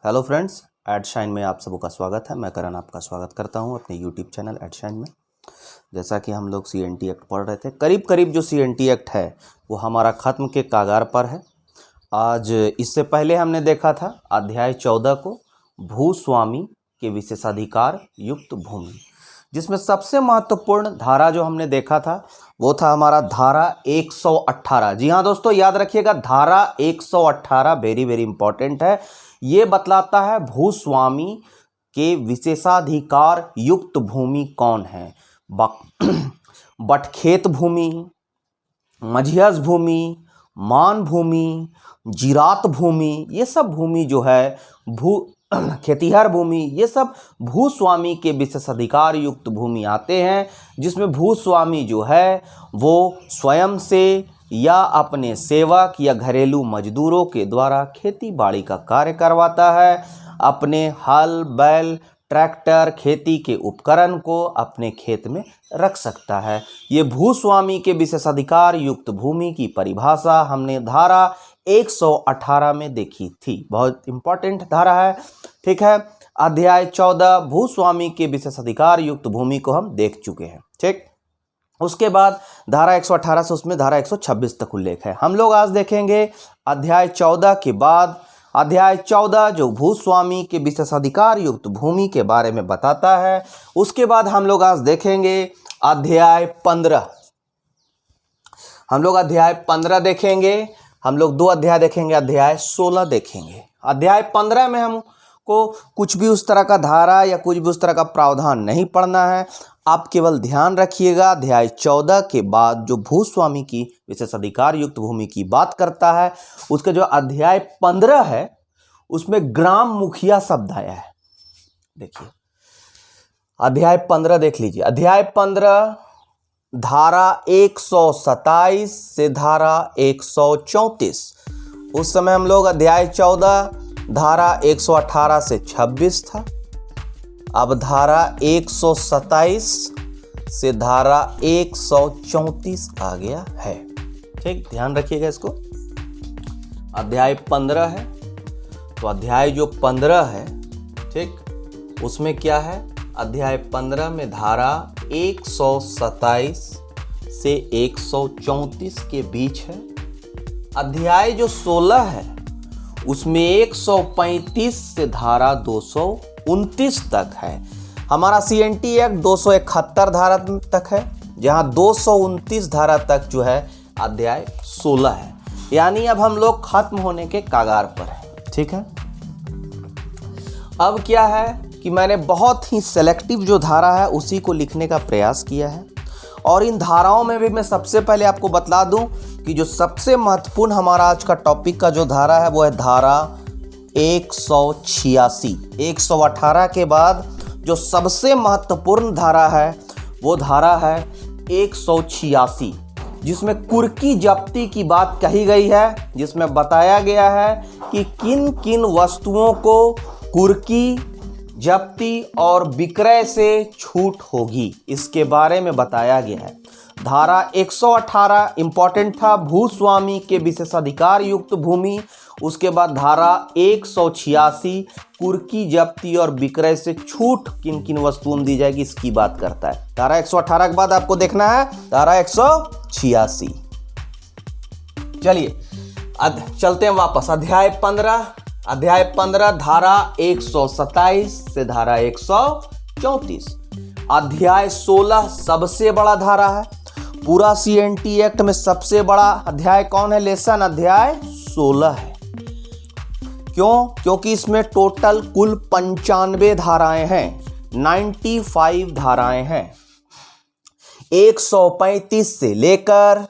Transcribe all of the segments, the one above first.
Hello friends, एडशाइन में आप सबों का स्वागत है। मैं करण आपका स्वागत करता हूं अपने यूट्यूब चैनल एडशाइन में। जैसा कि हम लोग CNT एक्ट पढ़ रहे थे, करीब करीब जो CNT एक्ट है वो हमारा ख़त्म के कागार पर है। आज इससे पहले हमने देखा था अध्याय 14 को, भूस्वामी के विशेषाधिकार युक्त भूमि, जिसमें सबसे महत्वपूर्ण धारा जो हमने देखा था वो था हमारा धारा 118। जी हाँ दोस्तों, याद रखिएगा, धारा 118 वेरी वेरी इंपॉर्टेंट है। ये बतलाता है भूस्वामी के विशेषाधिकार युक्त भूमि कौन है। बटखेत भूमि, मझियस भूमि, मान भूमि, जिरात भूमि, ये सब भूमि जो है खेतिहर भूमि, ये सब भूस्वामी के विशेषाधिकार युक्त भूमि आते हैं, जिसमें भूस्वामी जो है वो स्वयं से या अपने सेवक या घरेलू मजदूरों के द्वारा खेती बाड़ी का कार्य करवाता है। अपने हल बैल ट्रैक्टर खेती के उपकरण को अपने खेत में रख सकता है। ये भूस्वामी के विशेषाधिकार युक्त भूमि की परिभाषा हमने धारा 118 में देखी थी। बहुत इंपॉर्टेंट धारा है, ठीक है। अध्याय 14 भूस्वामी के विशेषाधिकार युक्त भूमि को हम देख चुके हैं, ठीक। उसके बाद धारा 118 से उसमें धारा 126 तक उल्लेख है। हम लोग आज देखेंगे अध्याय 14 के बाद अध्याय 14 जो भूस्वामी के विशेषाधिकार युक्त भूमि के बारे में बताता है। उसके बाद हम लोग आज देखेंगे अध्याय 15। हम लोग अध्याय 15 देखेंगे। हम लोग 2 अध्याय देखेंगे, अध्याय 16 देखेंगे। अध्याय 15 में हमको कुछ भी उस तरह का धारा या कुछ भी उस तरह का प्रावधान नहीं पढ़ना है। आप केवल ध्यान रखिएगा, अध्याय 14 के बाद जो भूस्वामी की विशेषाधिकार युक्त भूमि की बात करता है, उसका जो अध्याय 15 है उसमें ग्राम मुखिया शब्द आया है। देखिए अध्याय 15 देख लीजिए। अध्याय 15 धारा 127 से धारा 134। उस समय हम लोग अध्याय 14 धारा 118 से 26 था। अब धारा 127 से धारा 134 आ गया है, ठीक। ध्यान रखिएगा इसको। अध्याय 15 है तो अध्याय जो 15 है, ठीक, उसमें क्या है, अध्याय 15 में धारा 127 से 134 के बीच है। अध्याय जो 16 है उसमें 135 से धारा 229 तक है। हमारा CNT एक्ट 271 धारा तक है, जहां 229 धारा तक जो है अध्याय 16 है। यानी अब हम लोग खत्म होने के कागार पर हैं, ठीक है। अब क्या है कि मैंने बहुत ही सेलेक्टिव जो धारा है उसी को लिखने का प्रयास किया है। और इन धाराओं में भी मैं सबसे पहले आपको बतला दूं कि जो सबसे महत्वपूर्ण हमारा आज का टॉपिक का जो धारा है वो है धारा 186। 118 के बाद जो सबसे महत्वपूर्ण धारा है वो धारा है 186, जिसमें कुर्की जब्ती की बात कही गई है, जिसमें बताया गया है कि किन किन वस्तुओं को कुर्की जब्ती और विक्रय से छूट होगी, इसके बारे में बताया गया है। धारा 118 इंपॉर्टेंट था, भूस्वामी के विशेषाधिकार युक्त भूमि। उसके बाद धारा 186 कुर्की जब्ती और विक्रय से छूट किन किन वस्तुओं में दी जाएगी, इसकी बात करता है। धारा 118 के बाद आपको देखना है धारा 186। चलिए चलते हैं वापस अध्याय 15। अध्याय 15 धारा 127 से धारा 134। अध्याय 16 सबसे बड़ा धारा है। पूरा CNT एक्ट में सबसे बड़ा अध्याय कौन है? लेसन अध्याय 16 है। क्यों? क्योंकि इसमें टोटल कुल 95 धाराएं हैं, 95 धाराएं हैं। 135 से लेकर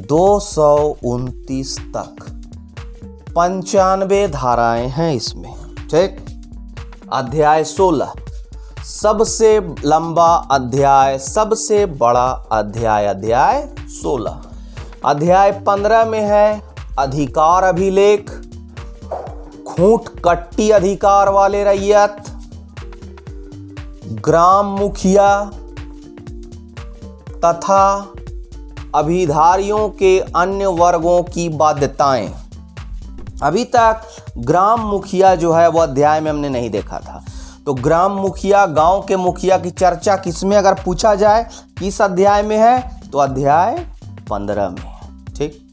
229 तक 95 धाराएं हैं इसमें, ठीक। अध्याय 16 सबसे लंबा अध्याय, सबसे बड़ा अध्याय, अध्याय 16। अध्याय 15 में है अधिकार अभिलेख, खूंट कट्टी अधिकार वाले रैयत, ग्राम मुखिया तथा अभिधारियों के अन्य वर्गों की बाध्यताएं। अभी तक ग्राम मुखिया जो है वो अध्याय में हमने नहीं देखा था। तो ग्राम मुखिया, गांव के मुखिया की चर्चा किसमें अगर पूछा जाए किस अध्याय में है, तो अध्याय 15 में है। ठीक,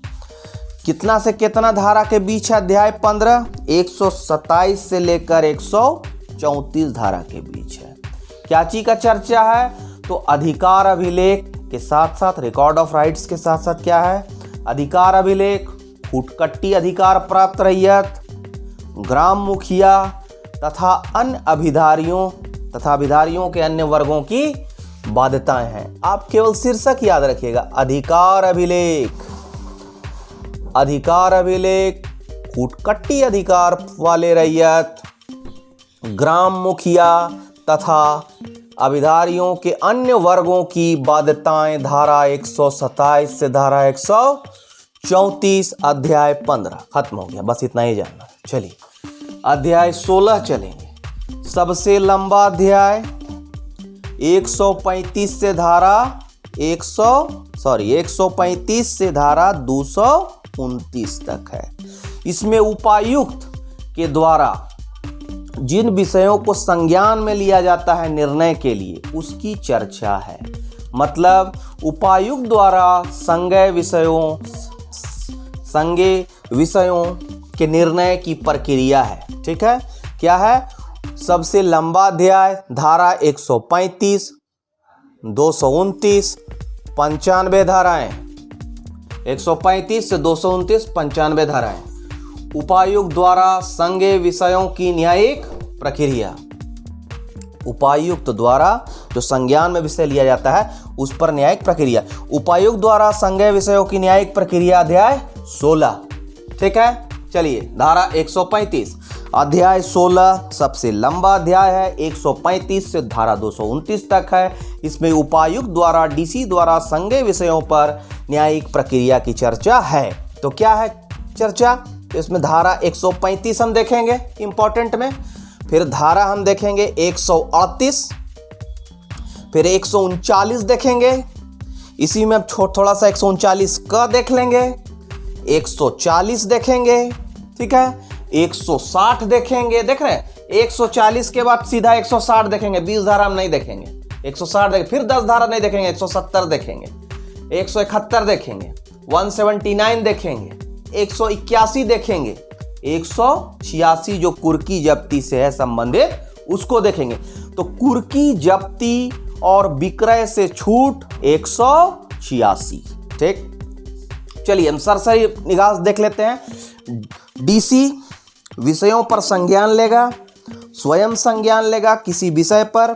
कितना से कितना धारा के बीच है अध्याय 15? 127 से लेकर 134 धारा के बीच है। क्या चीज का चर्चा है? तो अधिकार अभिलेख के साथ साथ रिकॉर्ड ऑफ राइट्स के साथ साथ क्या है? अधिकार अभिलेख, फुटकट्टी अधिकार प्राप्त रैयत, ग्राम मुखिया तथा अन्य अभिधारियों के अन्य वर्गों की बाध्यताएं हैं। आप केवल शीर्षक याद रखिएगा, अधिकार अभिलेख, फुटकट्टी अधिकार वाले रैयत, ग्राम मुखिया तथा अभिधारियों के अन्य वर्गों की बाध्यताएं, धारा 127 से धारा 134, अध्याय 15 खत्म हो गया। बस इतना ही जानना। चलिए अध्याय 16 चलेंगे। सबसे लंबा अध्याय 135 से धारा 135 से धारा 229 तक है। इसमें उपायुक्त के द्वारा जिन विषयों को संज्ञान में लिया जाता है निर्णय के लिए, उसकी चर्चा है। मतलब उपायुक्त द्वारा संज्ञेय विषयों के निर्णय की प्रक्रिया है। ठीक है, क्या है? सबसे लंबा अध्याय, धारा 135, 229, 95 धाराएं, 135 से 229, 95 धाराएं। उपायुक्त द्वारा संज्ञेय विषयों की न्यायिक प्रक्रिया। उपायुक्त द्वारा जो संज्ञान में विषय लिया जाता है उस पर न्यायिक प्रक्रिया। उपायुक्त द्वारा संज्ञेय विषयों की न्यायिक प्रक्रिया, अध्याय 16। ठीक है, चलिए धारा 135 अध्याय 16 सबसे लंबा अध्याय है। 135 से धारा 229 तक है। इसमें उपायुक्त द्वारा डीसी द्वारा संज्ञेय विषयों पर न्यायिक प्रक्रिया की चर्चा है। तो क्या है चर्चा? तो इसमें धारा 135 हम देखेंगे इंपॉर्टेंट में, फिर धारा हम देखेंगे 138, फिर 139 देखेंगे। इसी में अब थोड़ा सा 139 का देख लेंगे, 140 देखेंगे। ठीक है, 160 देखेंगे। देख रहे हैं, 140 के बाद सीधा 160 देखेंगे। 20 धारा हम नहीं देखेंगे, 160 देखेंगे। फिर 10 धारा नहीं देखेंगे, 170 देखेंगे, 171 देखेंगे, 179 देखेंगे, 181 देखेंगे, 186 जो कुर्की जब्ती से है संबंधित उसको देखेंगे। तो कुर्की जब्ती और विक्रय से छूट 186। ठीक, चलिए हम सरसरी निगाह देख लेते हैं। डीसी विषयों पर संज्ञान लेगा, स्वयं संज्ञान लेगा किसी विषय पर।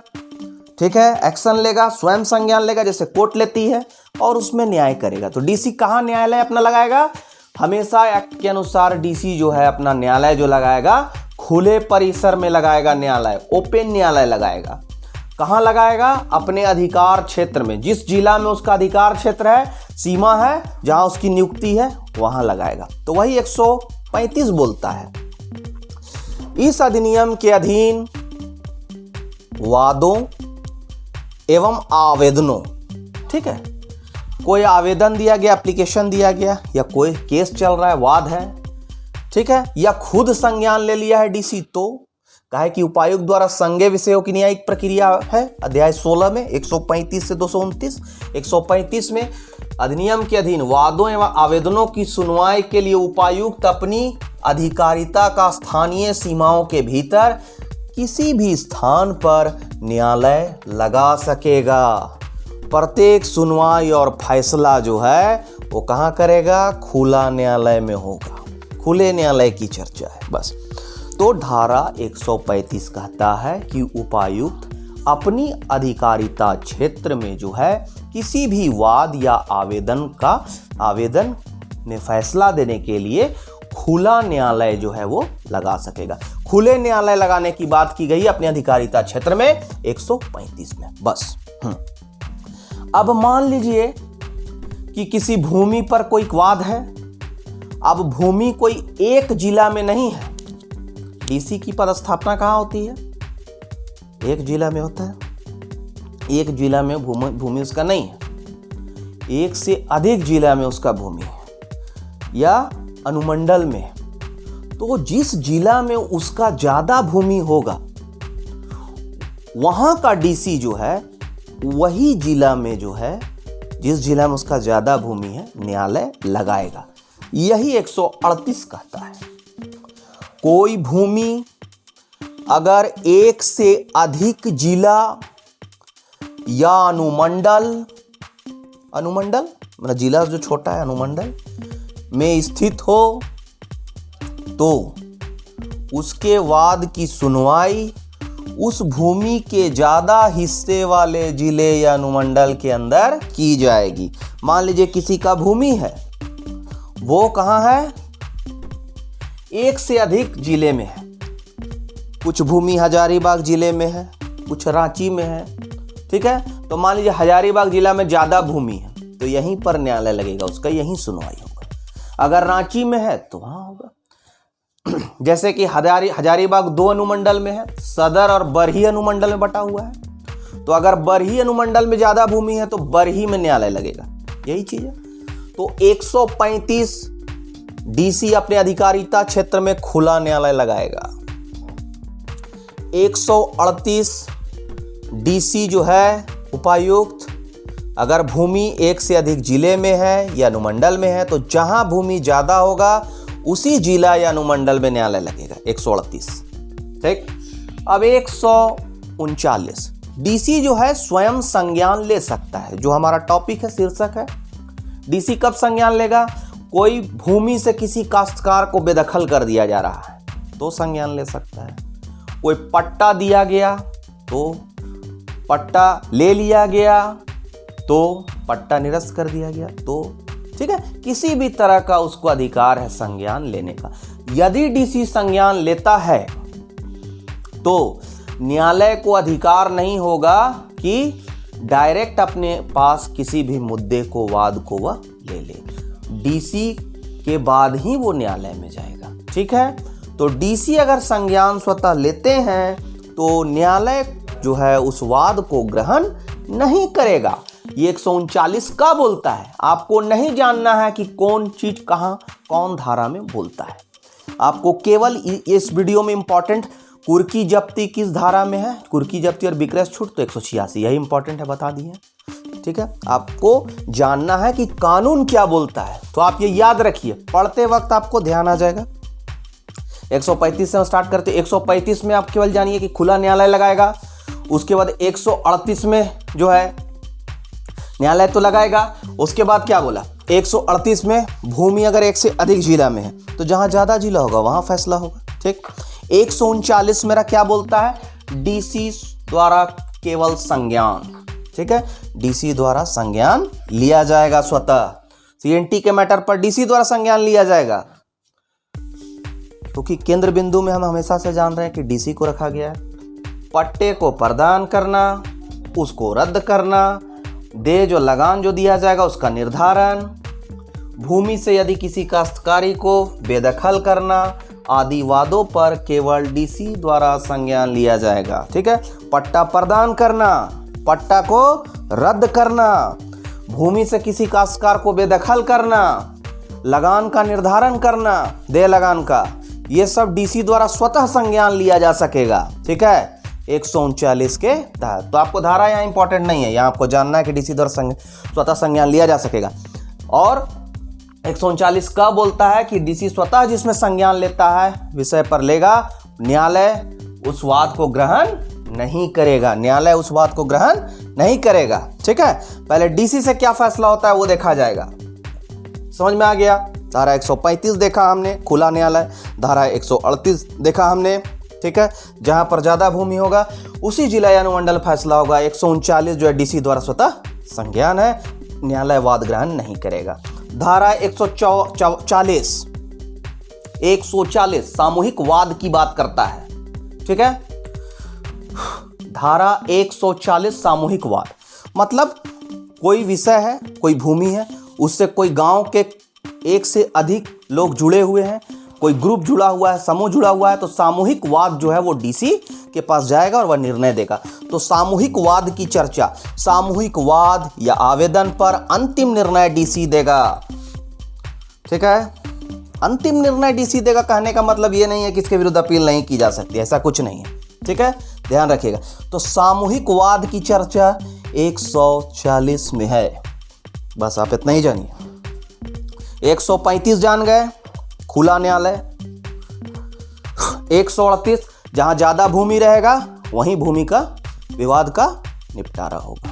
ठीक है, एक्शन लेगा, स्वयं संज्ञान लेगा जैसे कोर्ट लेती है, और उसमें न्याय करेगा। तो डीसी कहाँ न्यायालय अपना लगाएगा? हमेशा एक्ट के अनुसार डीसी जो है अपना न्यायालय जो लगाएगा खुले परिसर में लगाएगा, न्यायालय ओपन न्यायालय लगाएगा। कहाँ लगाएगा? अपने अधिकार क्षेत्र में, जिस जिला में उसका अधिकार क्षेत्र है, सीमा है, जहां उसकी नियुक्ति है, वहां लगाएगा। तो वही 135 बोलता है, इस अधिनियम के अधीन वादों एवं आवेदनों, ठीक है, कोई आवेदन दिया गया, एप्लीकेशन दिया गया, या कोई केस चल रहा है, वाद है, ठीक है, या खुद संज्ञान ले लिया है डीसी, तो कहा है कि उपायुक्त द्वारा संज्ञेय विषयों की न्यायिक प्रक्रिया है। अध्याय 16 में 135 से 229। 135 में अधिनियम के अधीन वादों एवं आवेदनों की सुनवाई के लिए उपायुक्त अपनी अधिकारिता का स्थानीय सीमाओं के भीतर किसी भी स्थान पर न्यायालय लगा सकेगा। प्रत्येक सुनवाई और फैसला जो है वो कहाँ करेगा? खुला न्यायालय में होगा। खुले न्यायालय की चर्चा है बस। तो धारा 135 कहता है कि उपायुक्त अपनी अधिकारिता क्षेत्र में जो है किसी भी वाद या आवेदन में फैसला देने के लिए खुला न्यायालय जो है वो लगा सकेगा। खुले न्यायालय लगाने की बात की गई अपने अधिकारिता क्षेत्र में 135 में बस। अब मान लीजिए कि किसी भूमि पर कोई वाद है। अब भूमि कोई एक जिला में नहीं है। डीसी की पदस्थापना कहाँ होती है? एक जिला में होता है। एक जिला में भूमि उसका नहीं है, एक से अधिक जिला में उसका भूमि है, या अनुमंडल में। तो जिस जिला में उसका ज्यादा भूमि होगा वहां का डीसी जो है वही जिला में जो है, जिस जिला में उसका ज्यादा भूमि है, न्यायालय लगाएगा। यही 138 कहता है। कोई भूमि अगर एक से अधिक जिला या अनुमंडल मतलब जिला जो छोटा है अनुमंडल में स्थित हो तो उसके वाद की सुनवाई उस भूमि के ज्यादा हिस्से वाले जिले या अनुमंडल के अंदर की जाएगी। मान लीजिए किसी का भूमि है, वो कहाँ है, एक से अधिक जिले में है। कुछ भूमि हजारीबाग जिले में है, कुछ रांची में है, ठीक है। तो मान लीजिए हजारीबाग जिला में ज्यादा भूमि है तो यहीं पर न्यायालय लगेगा, उसका यहीं सुनवाई होगा। अगर रांची में है तो वहां होगा। जैसे कि हजारीबाग 2 अनुमंडल में है, सदर और बरही अनुमंडल में बटा हुआ है। तो अगर बरही अनुमंडल में ज्यादा भूमि है तो बरही में न्यायालय लगेगा, यही चीज है। तो 135 डीसी अपने अधिकारिता क्षेत्र में खुला न्यायालय लगाएगा। 138 डीसी जो है उपायुक्त, अगर भूमि एक से अधिक जिले में है या अनुमंडल में है तो जहां भूमि ज्यादा होगा उसी जिला या अनुमंडल में न्यायालय लगेगा। 138, ठीक। अब 139 डीसी जो है स्वयं संज्ञान ले सकता है, जो हमारा टॉपिक है, शीर्षक है। डीसी कब संज्ञान लेगा? कोई भूमि से किसी काश्तकार को बेदखल कर दिया जा रहा है तो संज्ञान ले सकता है। कोई पट्टा दिया गया तो पट्टा ले लिया गया तो पट्टा निरस्त कर दिया गया तो, ठीक है, किसी भी तरह का उसको अधिकार है संज्ञान लेने का। यदि डीसी संज्ञान लेता है तो न्यायालय को अधिकार नहीं होगा कि डायरेक्ट अपने पास किसी भी मुद्दे को, वाद को वह ले ले। डीसी के बाद ही वो न्यायालय में जाएगा, ठीक है। तो डीसी अगर संज्ञान स्वतः लेते हैं तो न्यायालय जो है उस वाद को ग्रहण नहीं करेगा। ये 139 का बोलता है। आपको नहीं जानना है कि कौन चीज कहां कौन धारा में बोलता है। आपको केवल इस वीडियो में इंपॉर्टेंट कुर्की जब्ती किस धारा में है, कुर्की जब्ती और विक्रय छूट तो 186, यही इंपॉर्टेंट है, बता दिए, ठीक है। आपको जानना है कि कानून क्या बोलता है, तो आप ये याद रखिए, पढ़ते वक्त आपको ध्यान आ जाएगा। 135 से हम स्टार्ट करते। 135 में आप केवल जानिए कि खुला न्यायालय लगाएगा। उसके बाद 138 में जो है न्यायालय तो लगाएगा। उसके बाद क्या बोला, 138 में भूमि अगर एक से अधिक जिला में है तो जहां ज्यादा जिला होगा वहां फैसला होगा, ठीक। 139 मेरा क्या बोलता है, डीसी द्वारा केवल संज्ञान, ठीक है, डीसी द्वारा संज्ञान लिया जाएगा। स्वतः सीएनटी के मैटर पर डीसी द्वारा संज्ञान लिया जाएगा, क्योंकि केंद्र बिंदु में हम हमेशा से जान रहे हैं कि डीसी को रखा गया है। पट्टे को प्रदान करना, उसको रद्द करना, दे जो लगान जो दिया जाएगा उसका निर्धारण, भूमि से यदि किसी काश्तकारी को बेदखल करना आदि वादों पर केवल डीसी द्वारा संज्ञान लिया जाएगा, ठीक है। पट्टा प्रदान करना, पट्टा को रद्द करना, भूमि से किसी काश्तकार को बेदखल करना, लगान का निर्धारण करना, दे लगान का, ये सब डीसी द्वारा स्वतः संज्ञान लिया जा सकेगा, ठीक है। 139 के तहत। तो आपको धारा यहाँ इंपॉर्टेंट नहीं है, यहाँ आपको जानना है कि डीसी द्वारा स्वतः संज्ञान लिया जा सकेगा। और 139 का बोलता है कि डीसी स्वतः जिसमें संज्ञान लेता है विषय पर लेगा, न्यायालय उस वाद को ग्रहण नहीं करेगा, न्यायालय उस बात को ग्रहण नहीं करेगा, ठीक है। पहले डीसी से क्या फैसला होता है वो देखा जाएगा। समझ में आ गया। धारा 135 देखा हमने, खुला न्यायालय। धारा 138 देखा हमने, ठीक है, जहां पर ज्यादा भूमि होगा उसी जिला या अनुमंडल फैसला होगा। 139 जो है डीसी द्वारा स्वतः संज्ञान है, न्यायालय वाद ग्रहण नहीं करेगा। धारा 140 सामूहिक वाद की बात करता है, ठीक है। धारा 140 सामूहिक वाद मतलब कोई विषय है, कोई भूमि है, उससे कोई गांव के एक से अधिक लोग जुड़े हुए हैं, कोई ग्रुप जुड़ा हुआ है, समूह जुड़ा हुआ है, तो सामूहिक वाद जो है वो डीसी के पास जाएगा और वह निर्णय देगा। तो सामूहिक वाद की चर्चा, सामूहिक वाद या आवेदन पर अंतिम निर्णय डीसी देगा, ठीक है। अंतिम निर्णय डीसी देगा। कहने का मतलब ये नहीं है कि इसके विरुद्ध अपील नहीं की जा सकती, ऐसा कुछ नहीं है, ठीक है, ध्यान रखिएगा। तो सामूहिक वाद की चर्चा 140 में है, बस आप इतना ही जानिए। 135 जान गए, खुला न्यायालय। 138 जहां ज्यादा भूमि रहेगा वहीं भूमि का विवाद का निपटारा होगा।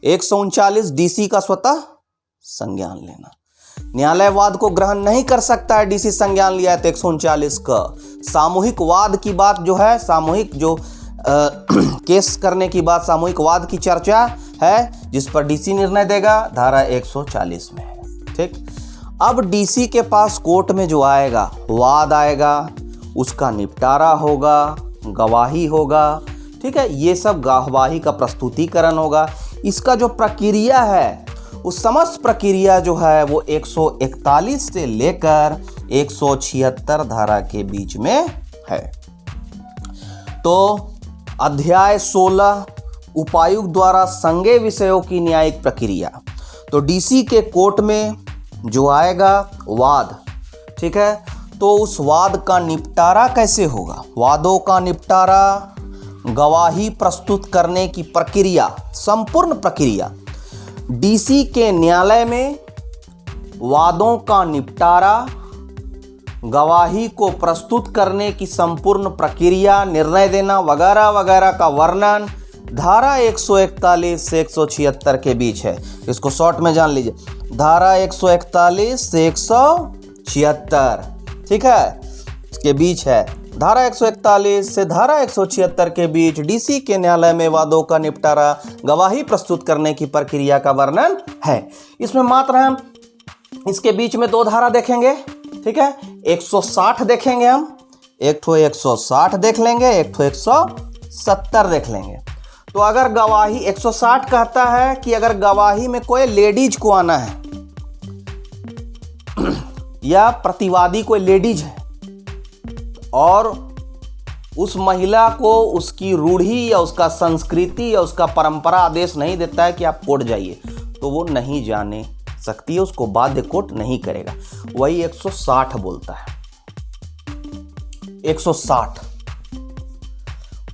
139 डीसी का स्वतः संज्ञान लेना। न्यायालय वाद को ग्रहण नहीं कर सकता है, डीसी संज्ञान लिया है तो 139 का। सामूहिक वाद की बात जो है, सामूहिक जो केस करने की बात, सामूहिक वाद की चर्चा है जिस पर डीसी निर्णय देगा, धारा 140 में है, ठीक। अब डीसी के पास कोर्ट में जो आएगा, वाद आएगा, उसका निपटारा होगा, गवाही होगा, ठीक है, ये सब गवाही का प्रस्तुतिकरण होगा। इसका जो प्रक्रिया है, उस समस्त प्रक्रिया जो है वो 141 से लेकर 176 धारा के बीच में है। तो अध्याय 16 उपायुक्त द्वारा संज्ञेय विषयों की न्यायिक प्रक्रिया। तो डीसी के कोर्ट में जो आएगा वाद, ठीक है, तो उस वाद का निपटारा कैसे होगा? वादों का निपटारा, गवाही प्रस्तुत करने की प्रक्रिया, संपूर्ण प्रक्रिया। डीसी के न्यायालय में वादों का निपटारा, गवाही को प्रस्तुत करने की संपूर्ण प्रक्रिया, निर्णय देना वगैरह वगैरह का वर्णन धारा 141 से 176 के बीच है। इसको शॉर्ट में जान लीजिए, धारा 141 से 176, ठीक है, इसके बीच है। धारा 141 से धारा 176 के बीच डीसी के न्यायालय में वादों का निपटारा, गवाही प्रस्तुत करने की प्रक्रिया का वर्णन है। इसमें मात्र हम इसके बीच में 2 धारा देखेंगे, ठीक है, 160 देखेंगे हम, एक ठो 160 देख लेंगे, एक ठो 170 देख लेंगे। तो अगर गवाही 160 कहता है कि अगर गवाही में कोई लेडीज को आना है या प्रतिवादी कोई लेडीज है और उस महिला को उसकी रूढ़ी या उसका संस्कृति या उसका परंपरा आदेश नहीं देता है कि आप कोर्ट जाइए, तो वो नहीं जाने सकती है, उसको बाध्य कोर्ट नहीं करेगा। वही 160 बोलता है। 160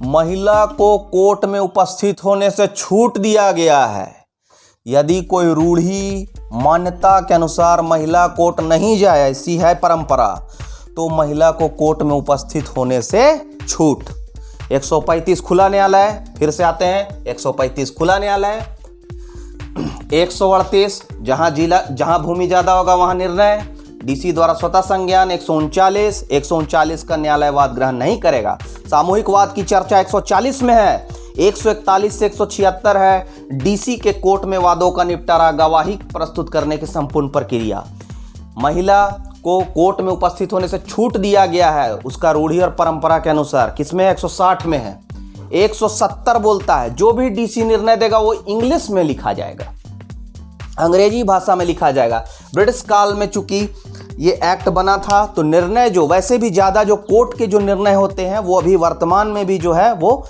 महिला को कोर्ट में उपस्थित होने से छूट दिया गया है। यदि कोई रूढ़ी मान्यता के अनुसार महिला कोर्ट नहीं जाए, ऐसी है परंपरा, तो महिला को कोर्ट में उपस्थित होने से छूट। 135 खुला न्यायालय, फिर से आते हैं, 135 खुला न्यायालय। 138 जहां भूमि ज्यादा होगा वहां निर्णय, डीसी द्वारा स्वतः संज्ञान। 139 का न्यायालय वाद ग्रहण नहीं करेगा। सामूहिक वाद की चर्चा 140 में है। 141 से 176 है डीसी के कोर्ट में वादों का निपटारा, गवाही प्रस्तुत करने की संपूर्ण प्रक्रिया। महिला को कोर्ट में उपस्थित होने से छूट दिया गया है उसका रूढ़ी और परंपरा के अनुसार। किसमें? 160 में है। 170 बोलता है जो भी डीसी निर्णय देगा वो इंग्लिश में लिखा जाएगा, अंग्रेजी भाषा में लिखा जाएगा। ब्रिटिश काल में चूंकि ये एक्ट बना था तो निर्णय जो वैसे भी ज़्यादा जो कोर्ट के जो निर्णय होते हैं वो अभी वर्तमान में भी जो है वो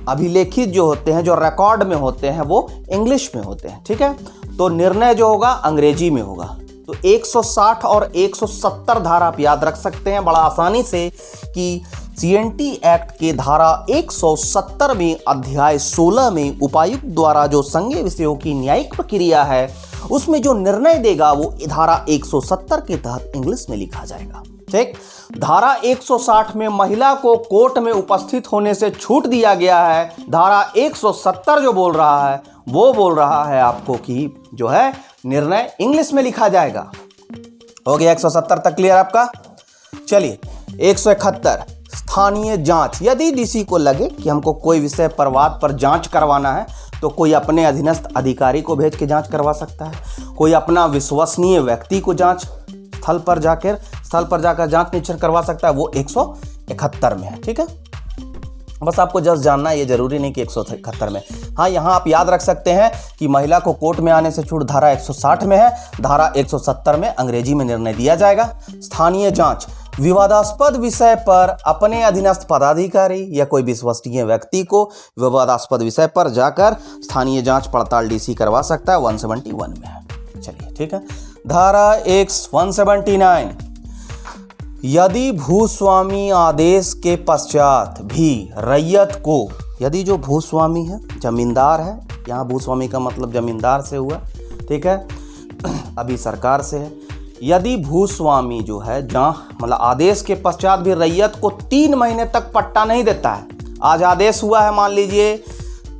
अभिलेखित जो होते हैं, जो रिकॉर्ड में होते हैं, वो इंग्लिश में होते हैं, ठीक है। तो निर्णय जो होगा अंग्रेजी में होगा। तो 160 और 170 धारा आप याद रख सकते हैं बड़ा आसानी से कि सीएनटी एक्ट के धारा 170 में अध्याय 16 में उपायुक्त द्वारा जो संज्ञेय विषयों की न्यायिक प्रक्रिया है उसमें जो निर्णय देगा वो धारा 170 के तहत इंग्लिश में लिखा जाएगा, ठीक। धारा 160 में महिला को कोर्ट में उपस्थित होने से छूट दिया गया है। धारा 170 जो बोल रहा है वो बोल रहा है आपको कि जो है निर्णय इंग्लिश में लिखा जाएगा। हो गया 170 तक क्लियर आपका। चलिए 171 स्थानीय जांच। यदि डीसी को लगे कि हमको कोई विषय पर वाद पर जांच करवाना है तो कोई अपने अधीनस्थ अधिकारी को भेज के जांच करवा सकता है, कोई अपना विश्वसनीय व्यक्ति को जांच स्थल पर जाकर जांच निरीक्षण करवा सकता है, वो 171 में है, ठीक है। बस आपको जस्ट जानना है, ये जरूरी नहीं कि 171 में। हाँ, यहाँ आप याद रख सकते हैं कि महिला को कोर्ट में आने से छूट धारा 160 में है, धारा 170 में अंग्रेजी में निर्णय दिया जाएगा। स्थानीय जांच विवादास्पद विषय पर अपने अधीनस्थ पदाधिकारी या कोई विश्वसनीय व्यक्ति को विवादास्पद विषय पर जाकर स्थानीय जांच पड़ताल डीसी करवा सकता है, 171 में है। चलिए ठीक है। धारा 179 यदि भूस्वामी आदेश के पश्चात भी रैयत को, यदि जो भूस्वामी है जमींदार है, यहाँ भूस्वामी का मतलब जमींदार से हुआ, ठीक है, अभी सरकार से है। यदि भूस्वामी जो है जहाँ मतलब आदेश के पश्चात भी रैयत को 3 महीने तक पट्टा नहीं देता है। आज आदेश हुआ है, मान लीजिए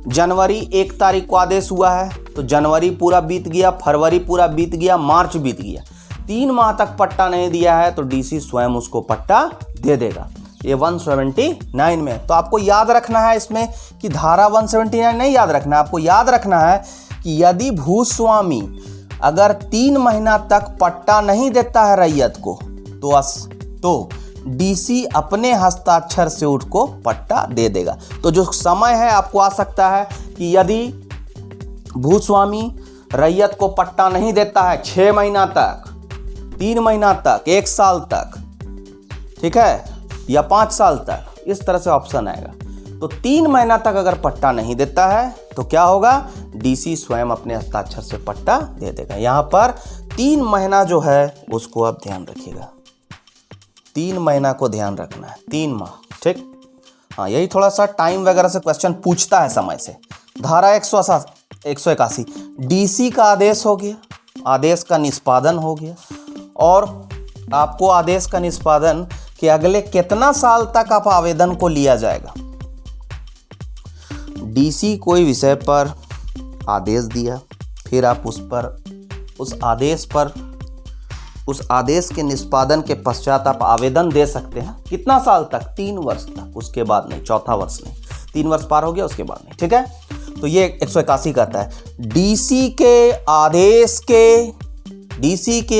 जनवरी 1 तारीख को आदेश हुआ है, तो जनवरी पूरा बीत गया, फरवरी पूरा बीत गया, मार्च बीत गया, 3 माह तक पट्टा नहीं दिया है, तो डीसी स्वयं उसको पट्टा दे देगा। ये 179 में। तो आपको याद रखना है इसमें कि धारा 179 नहीं याद रखना है, आपको याद रखना है कि यदि भूस्वामी अगर 3 महीना तक पट्टा नहीं देता है रैयत को, तो डीसी अपने हस्ताक्षर से उसको पट्टा दे देगा। तो जो समय है आपको आ सकता है कि यदि भूस्वामी रैयत को पट्टा नहीं देता है 6 महीना तक, 3 महीना तक, 1 साल तक, ठीक है, या 5 साल तक, इस तरह से ऑप्शन आएगा। तो 3 महीना तक अगर पट्टा नहीं देता है तो क्या होगा, डीसी स्वयं अपने हस्ताक्षर से पट्टा दे देगा। यहाँ पर 3 महीना जो है उसको आप ध्यान रखिएगा, 3 महीना को ध्यान रखना है, 3 माह, ठीक। हाँ, यही थोड़ा सा टाइम वगैरह से क्वेश्चन पूछता है समय से। धारा 181, डीसी का आदेश हो गया, आदेश का निष्पादन हो गया, और आपको आदेश का निष्पादन कि अगले कितना साल तक आप आवेदन को लिया जाएगा। डीसी कोई विषय पर आदेश दिया, फिर आप उस आदेश के निष्पादन के पश्चात आप आवेदन दे सकते हैं। कितना साल तक, 3 वर्ष तक, उसके बाद नहीं, चौथा वर्ष नहीं, 3 वर्ष पार हो गया उसके बाद नहीं, ठीक है। तो ये 181 कहता है डीसी के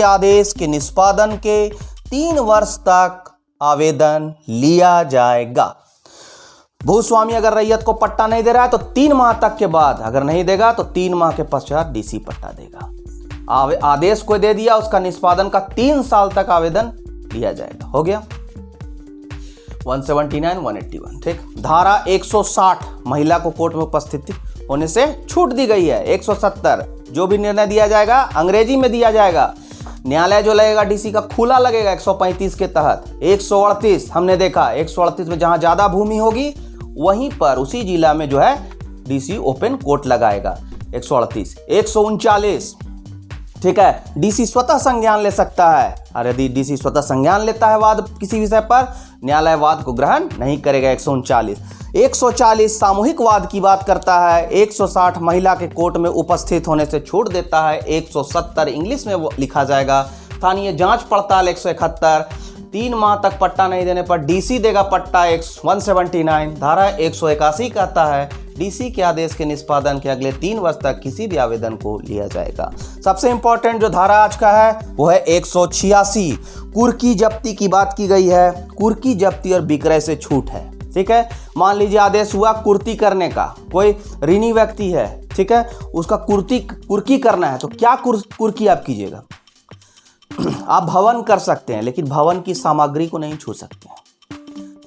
आदेश के निष्पादन के 3 वर्ष तक आवेदन लिया जाएगा। भूस्वामी अगर रैयत को पट्टा नहीं दे रहा है तो 3 माह तक के बाद, अगर नहीं देगा तो 3 माह के पश्चात डीसी पट्टा देगा। आदेश को दे दिया, उसका निष्पादन का 3 साल तक आवेदन लिया जाएगा। हो गया 179, 181, ठीक। धारा 160 महिला को कोर्ट में उपस्थिति होने से छूट दी गई है। 170 जो भी निर्णय दिया जाएगा अंग्रेजी में दिया जाएगा। न्यायालय जो लगेगा डीसी का खुला लगेगा 135 के तहत। 138 हमने देखा, 138 में जहां ज्यादा भूमि होगी वहीं पर उसी जिला में जो है डीसी ओपन कोर्ट लगाएगा। 138, 139, ठीक है, डीसी स्वतः संज्ञान ले सकता है। और यदि डीसी स्वतः संज्ञान लेता है वाद किसी विषय पर, न्यायालय वाद को ग्रहण नहीं करेगा। 140 सामूहिक वाद की बात करता है। 160 महिला के कोर्ट में उपस्थित होने से छूट देता है। 170 इंग्लिश में वो लिखा जाएगा। स्थानीय जांच पड़ताल 171, 3 माह तक पट्टा नहीं देने पर डीसी देगा पट्टा। 179 धारा 181 कहता है डीसी के आदेश के निष्पादन के अगले 3 वर्ष तक किसी भी आवेदन को लिया जाएगा। सबसे इंपॉर्टेंट जो धारा आज का है वो है 186, कुर्की जब्ती की बात की गई है। कुर्की जब्ती और विक्रय से छूट है, ठीक है। मान लीजिए आदेश हुआ कुर्की करने का, कोई ऋणी व्यक्ति है, ठीक है, उसका कुर्की करना है, तो क्या कुर्की आप कीजिएगा? आप भवन कर सकते हैं, लेकिन भवन की सामग्री को नहीं छू सकते हैं।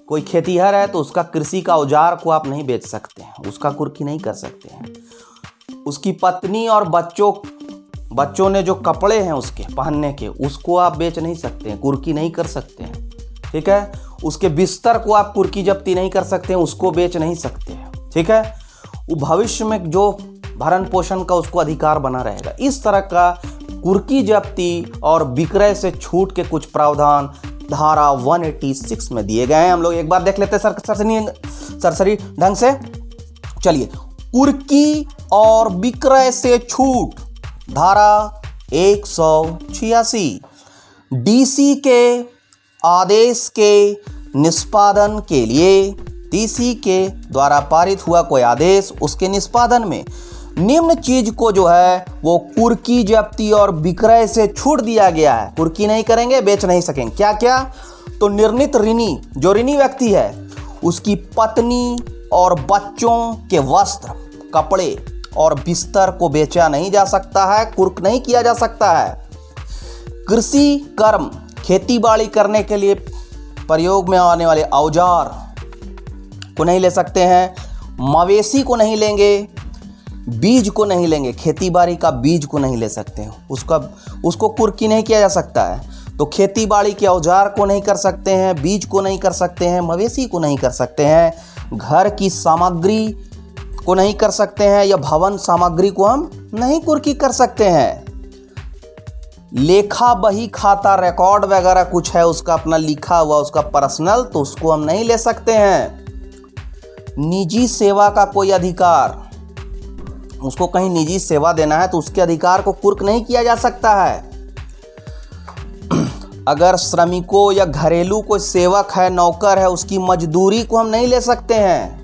कोई खेतीहर है तो उसका कृषि का औजार को आप नहीं बेच सकते हैं, उसका कुर्की नहीं कर सकते हैं। उसकी पत्नी और बच्चों ने जो कपड़े हैं उसके पहनने के, उसको आप बेच नहीं सकते हैं, कुर्की नहीं कर सकते हैं, ठीक है। उसके बिस्तर को आप कुर्की जब्ती नहीं कर सकते हैं, उसको बेच नहीं सकते हैं, ठीक है। वो भविष्य में जो भरण पोषण का उसको अधिकार बना रहेगा। इस तरह का कुर्की जब्ती और विक्रय से छूट के कुछ प्रावधान धारा 186 में दिए गए हैं। हम लोग एक बार देख लेते हैं सरसरी ढंग से। चलिए, कुर्की और विक्रय से छूट धारा 186, डीसी के आदेश के निष्पादन के लिए, डीसी के द्वारा पारित हुआ कोई आदेश, उसके निष्पादन में निम्न चीज को जो है वो कुर्की जब्ती और विक्रय से छूट दिया गया है। कुर्की नहीं करेंगे, बेच नहीं सकेंगे। क्या क्या? तो निर्णित ऋणी, जो ऋणी व्यक्ति है, उसकी पत्नी और बच्चों के वस्त्र, कपड़े और बिस्तर को बेचा नहीं जा सकता है, कुर्क नहीं किया जा सकता है। कृषि कर्म, खेती बाड़ी करने के लिए प्रयोग में आने वाले औजार को नहीं ले सकते हैं। मवेशी को नहीं लेंगे, बीज को नहीं लेंगे, खेती बाड़ी का बीज को नहीं ले सकते हैं, उसको कुर्की नहीं किया जा सकता है। तो खेती बाड़ी के औजार को नहीं कर सकते हैं, बीज को नहीं कर सकते हैं, मवेशी को नहीं कर सकते हैं, घर की सामग्री को नहीं कर सकते हैं, या भवन सामग्री को हम नहीं कुर्की कर सकते हैं। लेखा बही खाता रिकॉर्ड वगैरह कुछ है उसका अपना लिखा हुआ, उसका पर्सनल, तो उसको हम नहीं ले सकते हैं। निजी सेवा का कोई अधिकार, उसको कहीं निजी सेवा देना है तो उसके अधिकार को कुर्क नहीं किया जा सकता है। अगर श्रमिकों या घरेलू कोई सेवक है, नौकर है, उसकी मजदूरी को हम नहीं ले सकते हैं।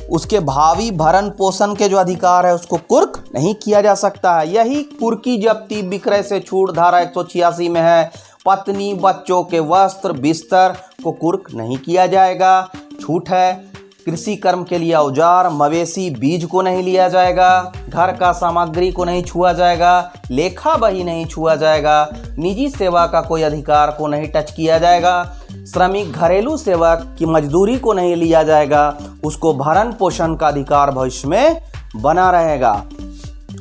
उसके भावी भरण पोषण के जो अधिकार है उसको कुर्क नहीं किया जा सकता है। यही कुर्की जब्ती विक्रय से छूट धारा 186 में है। पत्नी बच्चों के वस्त्र बिस्तर को कुर्क नहीं किया जाएगा, छूट है। कृषि कर्म के लिए औजार, मवेशी, बीज को नहीं लिया जाएगा, घर का सामग्री को नहीं छुआ जाएगा, लेखा बही नहीं छुआ जाएगा, निजी सेवा का कोई अधिकार को नहीं टच किया जाएगा, श्रमिक घरेलू सेवक की मजदूरी को नहीं लिया जाएगा, उसको भरण पोषण का अधिकार भविष्य में बना रहेगा।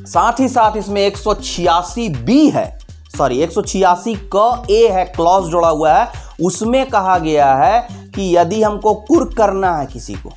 साथ ही साथ इसमें 186 बी है, 186 क ए है, क्लॉज जोड़ा हुआ है। उसमें कहा गया है कि यदि हमको कुर्क करना है किसी को,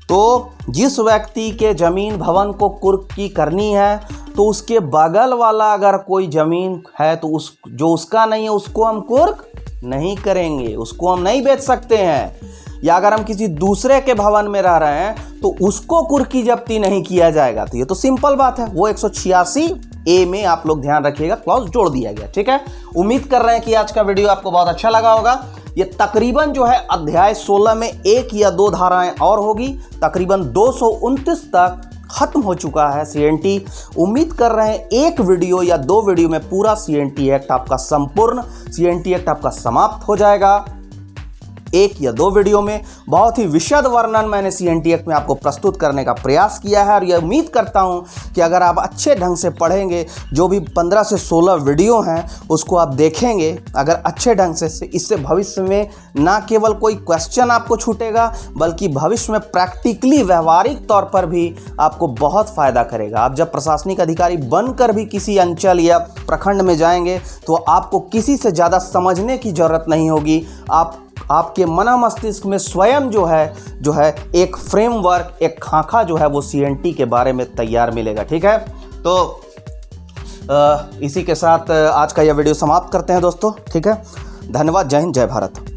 तो जिस व्यक्ति के जमीन भवन को कुर्क की करनी है तो उसके बगल वाला अगर कोई जमीन है तो जो उसका नहीं है उसको हम कुर्क नहीं करेंगे, उसको हम नहीं बेच सकते हैं। या अगर हम किसी दूसरे के भवन में रह रहे हैं तो उसको कुर्की जब्ती नहीं किया जाएगा। तो ये तो सिंपल बात है, वो 186 ए में आप लोग ध्यान रखिएगा, क्लॉज जोड़ दिया गया। ठीक है, उम्मीद कर रहे हैं कि आज का वीडियो आपको बहुत अच्छा लगा होगा। ये तकरीबन जो है अध्याय 16 में 1 या 2 धाराएं और होगी, तकरीबन 229 तक खत्म हो चुका है सीएनटी। उम्मीद कर रहे हैं एक वीडियो या 2 वीडियो में पूरा सीएनटी एक्ट आपका संपूर्ण सीएनटी एक्ट आपका समाप्त हो जाएगा। 1 या 2 वीडियो में बहुत ही विशद वर्णन मैंने सीएनटी एक्ट में आपको प्रस्तुत करने का प्रयास किया है, और यह उम्मीद करता हूं कि अगर आप अच्छे ढंग से पढ़ेंगे, जो भी 15 से 16 वीडियो हैं उसको आप देखेंगे अगर अच्छे ढंग से, इससे भविष्य में ना केवल कोई क्वेश्चन आपको छूटेगा बल्कि भविष्य में प्रैक्टिकली व्यवहारिक तौर पर भी आपको बहुत फ़ायदा करेगा। आप जब प्रशासनिक अधिकारी बनकर भी किसी अंचल या प्रखंड में जाएंगे तो आपको किसी से ज़्यादा समझने की ज़रूरत नहीं होगी। आपके मना मस्तिष्क में स्वयं जो है एक फ्रेमवर्क, एक खाका जो है वो सीएनटी के बारे में तैयार मिलेगा। ठीक है, तो इसी के साथ आज का यह वीडियो समाप्त करते हैं दोस्तों। ठीक है, धन्यवाद, जय हिंद, जय भारत।